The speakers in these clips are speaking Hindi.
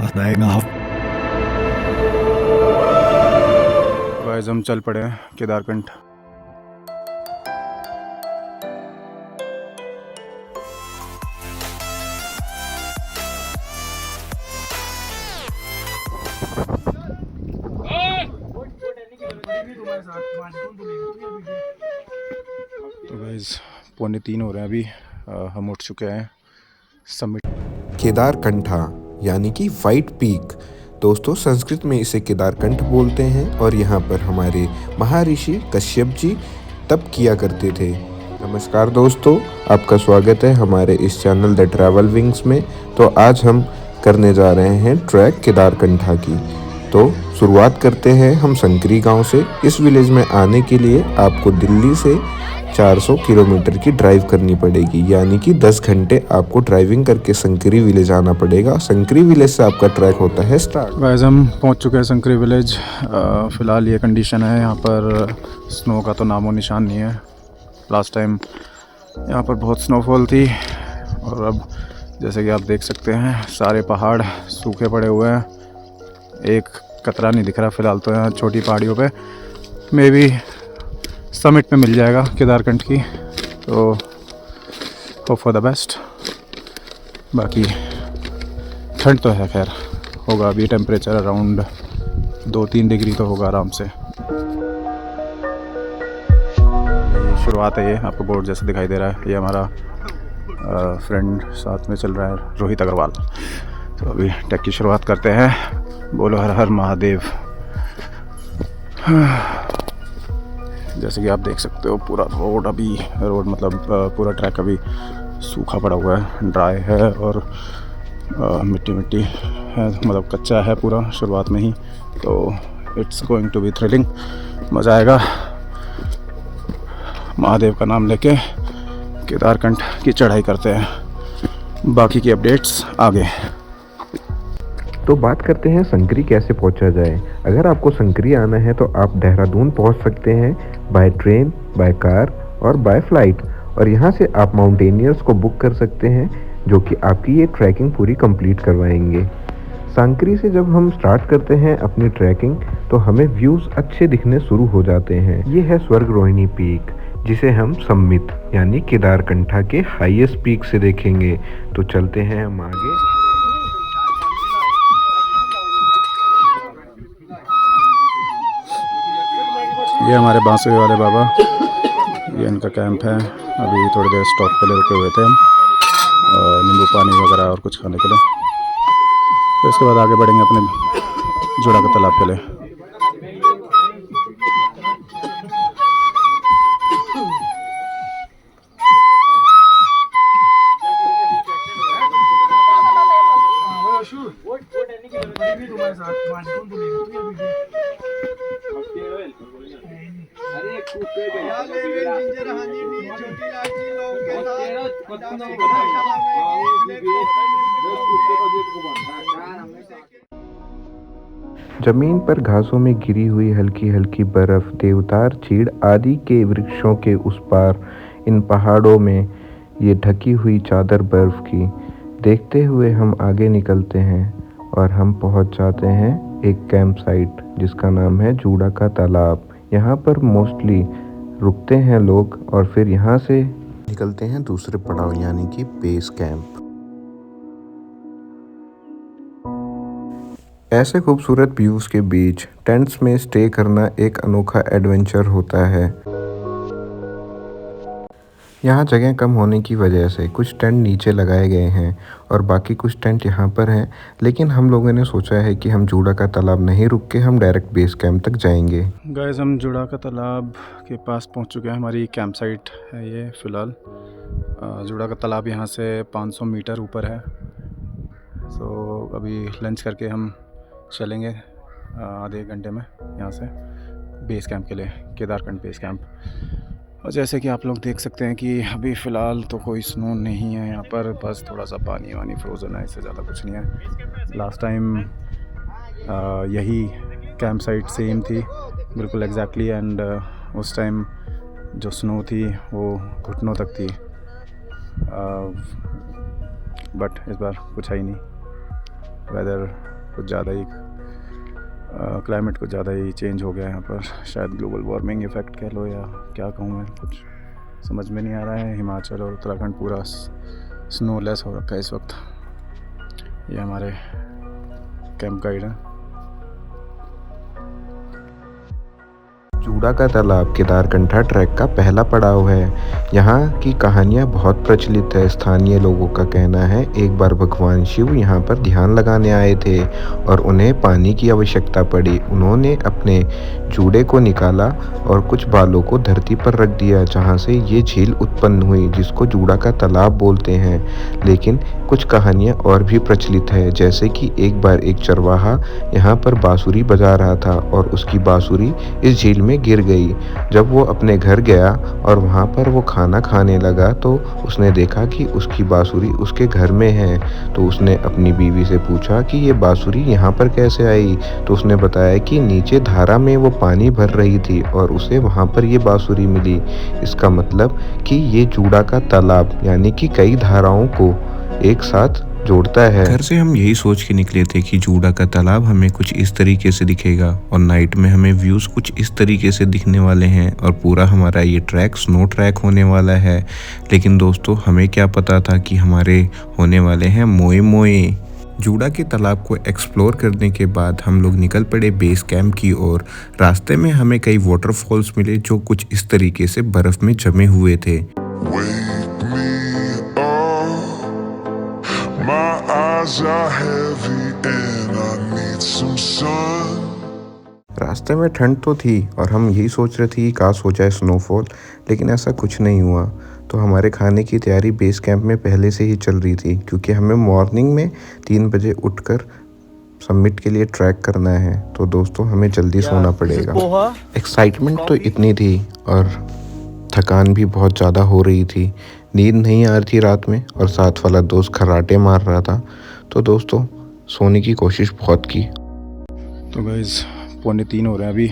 बताएगा आप। गाइस हम चल पड़े हैं केदारकंठ। तो गाइस 2:45 हो रहे हैं अभी। हम उठ चुके हैं समिट। केदारकंठा यानी कि वाइट पीक। दोस्तों संस्कृत में इसे केदारकंठ बोलते हैं और यहाँ पर हमारे महर्षि कश्यप जी तप किया करते थे। नमस्कार दोस्तों, आपका स्वागत है हमारे इस चैनल द ट्रैवल विंग्स में। तो आज हम करने जा रहे हैं ट्रैक केदारकंठा की। तो शुरुआत करते हैं हम संकरी गांव से। इस विलेज में आने के लिए आपको दिल्ली से 400 किलोमीटर की ड्राइव करनी पड़ेगी, यानी कि 10 घंटे आपको ड्राइविंग करके संकरी विलेज आना पड़ेगा। संकरी विलेज से आपका ट्रैक होता है स्टार्ट। गाइस हम पहुंच चुके हैं संकरी विलेज। फ़िलहाल ये कंडीशन है यहाँ पर, स्नो का तो नामो निशान नहीं है। लास्ट टाइम यहाँ पर बहुत स्नोफॉल थी और अब जैसे कि आप देख सकते हैं सारे पहाड़ सूखे पड़े हुए हैं, एक कतरा नहीं दिख रहा फ़िलहाल तो यहाँ छोटी पहाड़ियों पे। मे बी समिट पे मिल जाएगा केदारकंठ की, तो होप फॉर द बेस्ट। बाकी ठंड तो है, खैर होगा अभी टेम्परेचर अराउंड 2-3 डिग्री तो होगा आराम से। शुरुआत है, ये आपको बोर्ड जैसे दिखाई दे रहा है। ये हमारा फ्रेंड साथ में चल रहा है, रोहित अग्रवाल। तो अभी ट्रैक की शुरुआत करते हैं। बोलो हर हर महादेव। जैसे कि आप देख सकते हो पूरा रोड मतलब पूरा ट्रैक अभी सूखा पड़ा हुआ है, ड्राई है और मिट्टी है, मतलब कच्चा है पूरा शुरुआत में ही। तो it's going to be thrilling, मज़ा आएगा। महादेव का नाम लेके केदारकंठ की चढ़ाई करते हैं। बाकी की अपडेट्स आगे। तो बात करते हैं संकरी कैसे पहुंचा जाए। अगर आपको संकरी आना है तो आप देहरादून पहुंच सकते हैं बाय ट्रेन, बाय कार और बाय फ्लाइट। और यहां से आप माउंटेनियर्स को बुक कर सकते हैं जो कि आपकी ये ट्रैकिंग पूरी कंप्लीट करवाएंगे। संकरी से जब हम स्टार्ट करते हैं अपनी ट्रैकिंग तो हमें व्यूज़ अच्छे दिखने शुरू हो जाते हैं। ये है स्वर्ग रोहिणी पीक, जिसे हम सम्मित यानी केदारकंठा के हाईएस्ट पीक से देखेंगे। तो चलते हैं हम आगे। ये हमारे बांसुरी वाले बाबा, ये इनका कैंप है। अभी थोड़ी देर स्टॉप के लिए रुके हुए थे हम, नींबू पानी वगैरह और कुछ खाने के लिए। तो इसके बाद आगे बढ़ेंगे अपने जुड़ा के तालाब के लिए। जमीन पर घासों में गिरी हुई हल्की हल्की बर्फ, देवदार, चीड़ आदि के वृक्षों के उस पार इन पहाड़ों में ये ढकी हुई चादर बर्फ की देखते हुए हम आगे निकलते हैं और हम पहुंच जाते हैं एक कैंप साइट जिसका नाम है जूड़ा का तालाब। यहाँ पर मोस्टली रुकते हैं लोग और फिर यहाँ से निकलते हैं दूसरे पड़ाव यानी कि बेस कैंप। ऐसे खूबसूरत व्यूज़ के बीच टेंट्स में स्टे करना एक अनोखा एडवेंचर होता है। यहाँ जगह कम होने की वजह से कुछ टेंट नीचे लगाए गए हैं और बाकी कुछ टेंट यहाँ पर हैं, लेकिन हम लोगों ने सोचा है कि हम जूड़ा का तालाब नहीं रुक के हम डायरेक्ट बेस कैंप तक जाएंगे। गाइस हम जुड़ा का तालाब के पास पहुँच चुके हैं। हमारी कैंप साइट है ये फ़िलहाल। जुड़ा का तालाब यहाँ से 500 मीटर ऊपर है। सो अभी लंच करके हम चलेंगे आधे एक घंटे में यहाँ से बेस कैंप के लिए, केदारकंठ बेस कैंप। और जैसे कि आप लोग देख सकते हैं कि अभी फ़िलहाल तो कोई स्नो नहीं है यहाँ पर, बस थोड़ा सा पानी वानी फ्रोज़न है, इससे ज़्यादा कुछ नहीं है। लास्ट टाइम यही कैंप साइट सेम थी बिल्कुल एग्जैक्टली, एंड उस टाइम जो स्नो थी वो घुटनों तक थी, बट इस बार कुछ है ही नहीं। वेदर कुछ ज़्यादा ही क्लाइमेट कुछ ज़्यादा ही चेंज हो गया है यहाँ पर। शायद ग्लोबल वार्मिंग इफ़ेक्ट कह लो या क्या कहूँ मैं, कुछ समझ में नहीं आ रहा है। हिमाचल और उत्तराखंड पूरा स्नोलेस हो रखा है इस वक्त। ये हमारे कैंप गाइड हैं। जूड़ा का तालाब केदारकंठा ट्रैक का पहला पड़ाव है। यहाँ की कहानियाँ बहुत प्रचलित है। स्थानीय लोगों का कहना है एक बार भगवान शिव यहाँ पर ध्यान लगाने आए थे और उन्हें पानी की आवश्यकता पड़ी। उन्होंने अपने जूड़े को निकाला और कुछ बालों को धरती पर रख दिया, जहाँ से ये झील उत्पन्न हुई, जिसको जूड़ा का तालाब बोलते हैं। लेकिन कुछ कहानियाँ और भी प्रचलित है, जैसे कि एक बार एक चरवाहा यहाँ पर बांसुरी बजा रहा था और उसकी बांसुरी इस झील में गिर गई। जब वो अपने घर गया और वहाँ पर वो खाना खाने लगा तो उसने देखा कि उसकी बांसुरी उसके घर में है। तो उसने अपनी बीवी से पूछा कि ये बांसुरी यहाँ पर कैसे आई। तो उसने बताया कि नीचे धारा में वो पानी भर रही थी और उसे वहाँ पर ये बांसुरी मिली। इसका मतलब कि ये जूड़ा का तालाब यानी कि कई धाराओं को एक साथ जोड़ता है। घर से हम यही सोच के निकले थे कि जूड़ा का तालाब हमें कुछ इस तरीके से दिखेगा और नाइट में हमें व्यूज कुछ इस तरीके से दिखने वाले हैं और पूरा हमारा ये ट्रैक स्नो ट्रैक होने वाला है। लेकिन दोस्तों, हमें क्या पता था कि हमारे होने वाले हैं मोए मोए। जूड़ा के तालाब को एक्सप्लोर करने के बाद हम लोग निकल पड़े बेस कैंप की ओर। रास्ते में हमें कई वाटरफॉल्स मिले जो कुछ इस तरीके से बर्फ में जमे हुए थे। रास्ते में ठंड तो थी और हम यही सोच रहे थे कि काश हो जाए स्नोफॉल, लेकिन ऐसा कुछ नहीं हुआ। तो हमारे खाने की तैयारी बेस कैंप में पहले से ही चल रही थी, क्योंकि हमें मॉर्निंग में 3 बजे उठकर समिट के लिए ट्रैक करना है। तो दोस्तों, हमें जल्दी सोना पड़ेगा। एक्साइटमेंट तो इतनी थी और थकान भी बहुत ज़्यादा हो रही थी। नींद नहीं आ रही थी रात में और साथ वाला दोस्त खर्राटे मार रहा था। तो दोस्तों, सोने की कोशिश बहुत की। तो गाइस, 2:45 हो रहे हैं अभी।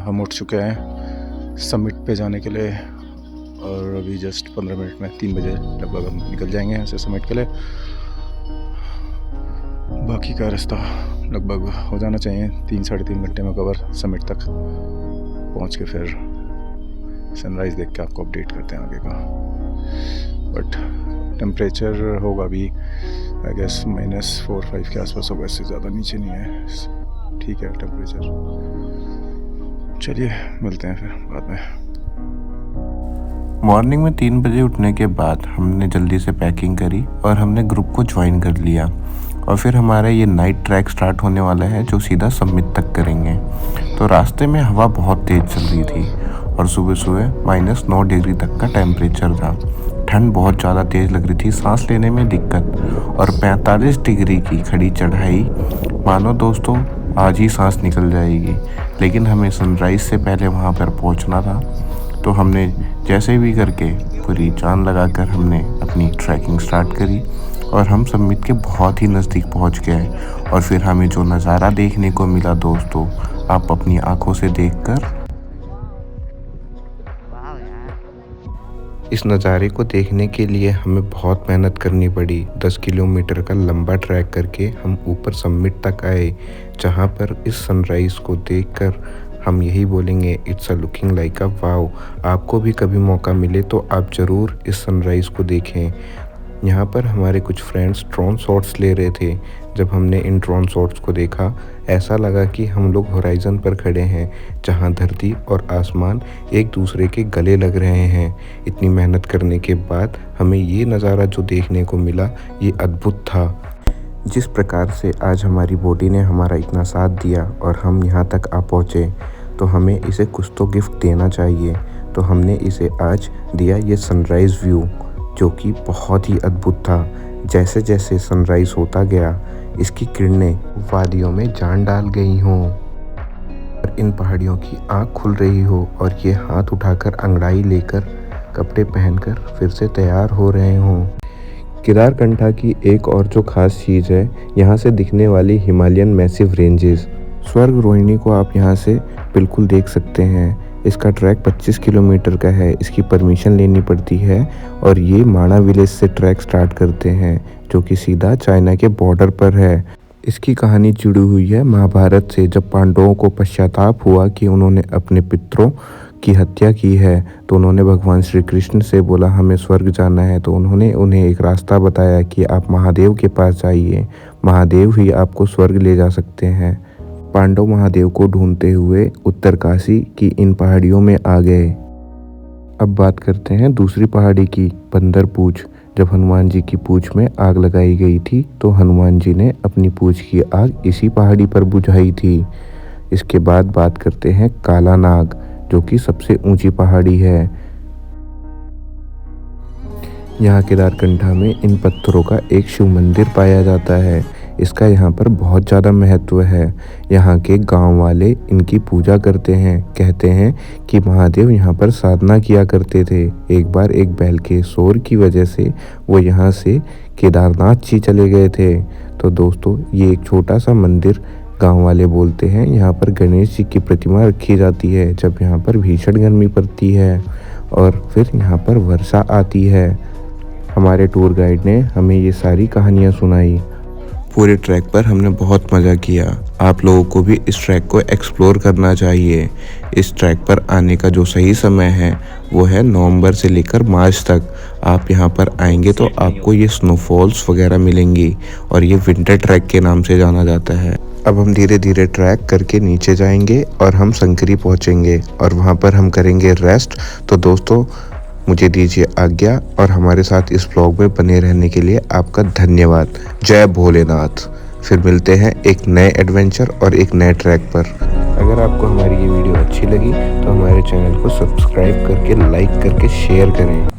हम उठ चुके हैं समिट पे जाने के लिए और अभी जस्ट 15 मिनट में 3 बजे लगभग हम निकल जाएंगे यहाँ से समिट के लिए। बाकी का रास्ता लगभग हो जाना चाहिए 3-3.5 घंटे में कवर। समिट तक पहुँच के फिर सनराइज़ देख के आपको अपडेट करते हैं आगे का। बट टेम्परेचर होगा अभी आई गेस -4-5 के आसपास होगा, इससे ज़्यादा नीचे नहीं है। ठीक है टेम्परेचर। चलिए मिलते हैं फिर बाद में। मॉर्निंग में 3 बजे उठने के बाद हमने जल्दी से पैकिंग करी और हमने ग्रुप को ज्वाइन कर लिया और फिर हमारा ये नाइट ट्रैक स्टार्ट होने वाला है, जो सीधा समिट तक करेंगे। तो रास्ते में हवा बहुत तेज़ चल रही थी और सुबह सुबह -9 डिग्री तक का टेम्परेचर था। ठंड बहुत ज़्यादा तेज़ लग रही थी, सांस लेने में दिक्कत। और 45 डिग्री की खड़ी चढ़ाई, मानो दोस्तों आज ही सांस निकल जाएगी। लेकिन हमें सनराइज़ से पहले वहाँ पर पहुँचना था, तो हमने जैसे भी करके पूरी जान लगाकर हमने अपनी ट्रैकिंग स्टार्ट करी और हम समिट के बहुत ही नज़दीक पहुँच गए। और फिर हमें जो नज़ारा देखने को मिला दोस्तों, आप अपनी आँखों से देखकर इस नज़ारे को देखने के लिए हमें बहुत मेहनत करनी पड़ी। 10 किलोमीटर का लंबा ट्रैक करके हम ऊपर समिट तक आए, जहाँ पर इस सनराइज़ को देखकर हम यही बोलेंगे, it's a looking like a wow. आपको भी कभी मौका मिले तो आप ज़रूर इस सनराइज़ को देखें। यहाँ पर हमारे कुछ फ्रेंड्स ड्रोन शॉट्स ले रहे थे। जब हमने इन ड्रोन शॉट्स को देखा, ऐसा लगा कि हम लोग होराइज़न पर खड़े हैं, जहाँ धरती और आसमान एक दूसरे के गले लग रहे हैं। इतनी मेहनत करने के बाद हमें ये नज़ारा जो देखने को मिला, ये अद्भुत था। जिस प्रकार से आज हमारी बॉडी ने हमारा इतना साथ दिया और हम यहाँ तक आ पहुँचे, तो हमें इसे कुछ तो गिफ्ट देना चाहिए। तो हमने इसे आज दिया ये सनराइज़ व्यू, जो कि बहुत ही अद्भुत था। जैसे जैसे सनराइज़ होता गया, इसकी किरणें वादियों में जान डाल गई हों और इन पहाड़ियों की आँख खुल रही हो और ये हाथ उठाकर अंगड़ाई लेकर, कपड़े पहनकर फिर से तैयार हो रहे हों। केदारकंठा की एक और जो ख़ास चीज़ है, यहाँ से दिखने वाली हिमालयन मैसिव रेंजेस। स्वर्ग रोहिणी को आप यहाँ से बिल्कुल देख सकते हैं। इसका ट्रैक 25 किलोमीटर का है। इसकी परमिशन लेनी पड़ती है और ये माणा विलेज से ट्रैक स्टार्ट करते हैं, जो कि सीधा चाइना के बॉर्डर पर है। इसकी कहानी जुड़ी हुई है महाभारत से। जब पांडवों को पश्चाताप हुआ कि उन्होंने अपने पितरों की हत्या की है, तो उन्होंने भगवान श्री कृष्ण से बोला हमें स्वर्ग जाना है। तो उन्होंने उन्हें एक रास्ता बताया कि आप महादेव के पास जाइए, महादेव ही आपको स्वर्ग ले जा सकते हैं। पांडव महादेव को ढूंढते हुए उत्तरकाशी की इन पहाड़ियों में आ गए। अब बात करते हैं दूसरी पहाड़ी की, बंदर पूछ। जब हनुमान जी की पूछ में आग लगाई गई थी, तो हनुमान जी ने अपनी पूछ की आग इसी पहाड़ी पर बुझाई थी। इसके बाद बात करते हैं काला नाग, जो कि सबसे ऊंची पहाड़ी है। यहाँ केदारकंठा में इन पत्थरों का एक शिव मंदिर पाया जाता है। इसका यहाँ पर बहुत ज़्यादा महत्व है। यहाँ के गांव वाले इनकी पूजा करते हैं। कहते हैं कि महादेव यहाँ पर साधना किया करते थे। एक बार एक बैल के शोर की वजह से वो यहाँ से केदारनाथ जी चले गए थे। तो दोस्तों, ये एक छोटा सा मंदिर गांव वाले बोलते हैं। यहाँ पर गणेश जी की प्रतिमा रखी जाती है जब यहाँ पर भीषण गर्मी पड़ती है और फिर यहाँ पर वर्षा आती है। हमारे टूर गाइड ने हमें ये सारी कहानियाँ सुनाई। पूरे ट्रैक पर हमने बहुत मज़ा किया। आप लोगों को भी इस ट्रैक को एक्सप्लोर करना चाहिए। इस ट्रैक पर आने का जो सही समय है वो है नवंबर से लेकर मार्च तक। आप यहाँ पर आएंगे तो आपको ये स्नोफॉल्स वगैरह मिलेंगी और ये विंटर ट्रैक के नाम से जाना जाता है। अब हम धीरे धीरे ट्रैक करके नीचे जाएंगे और हम संकरी पहुँचेंगे और वहाँ पर हम करेंगे रेस्ट। तो दोस्तों, मुझे दीजिए आज्ञा और हमारे साथ इस व्लॉग में बने रहने के लिए आपका धन्यवाद। जय भोलेनाथ। फिर मिलते हैं एक नए एडवेंचर और एक नए ट्रैक पर। अगर आपको हमारी ये वीडियो अच्छी लगी तो हमारे चैनल को सब्सक्राइब करके, लाइक करके शेयर करें।